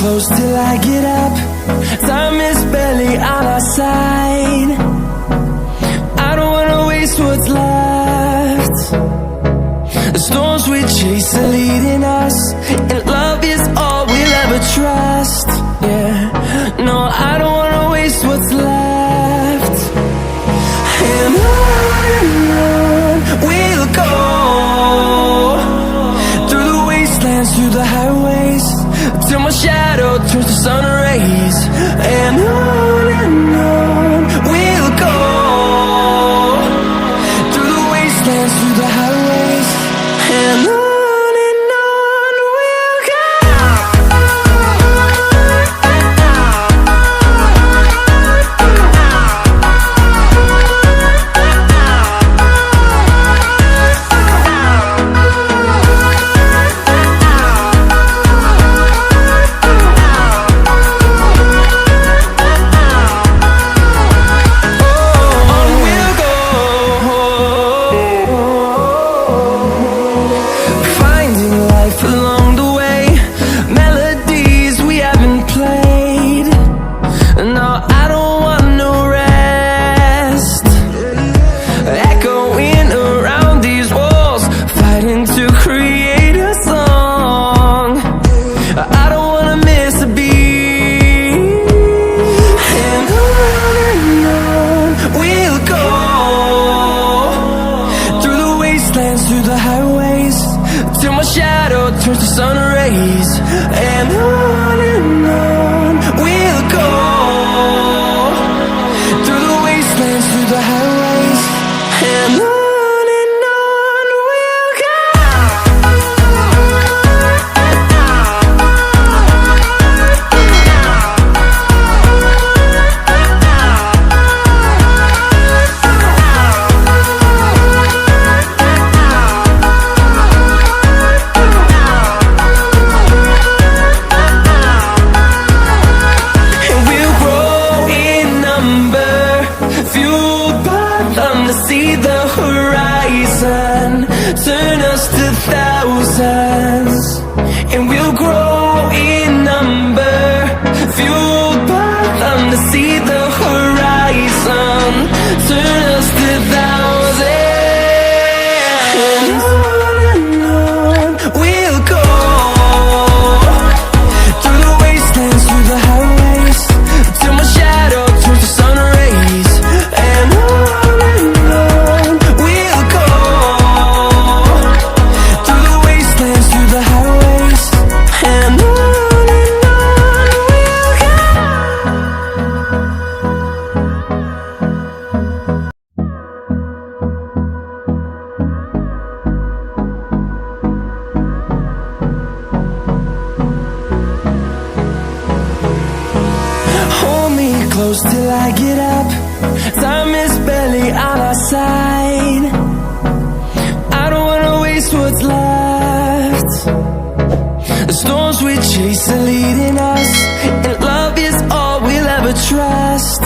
close till I get up. Time is barely on our side. I don't wanna waste what's left. The storms we chase are leading us, and love is all we'll ever trust. Yeah, no, I don't wanna waste what's left. And on we'll go, through the wastelands, through the highways, till my shadow turns to sun rays. And on we'll go, through the wastelands, through the highways, and on we'll go. Through the highways, till my shadow turns to sun rays. And on we'll go, through the wastelands, through the highways, and on we'll go. See the horizon, turn us to thousands, and we'll grow in number, fueled by them to see the horizon, turn us to thousands. And on we'll go, through the wastelands, through the highways, till my shadow turns to sun rays. And close till I get up. Time is barely on our side. I don't wanna waste what's left. The storms we chase are leading us, and love is all we'll ever trust.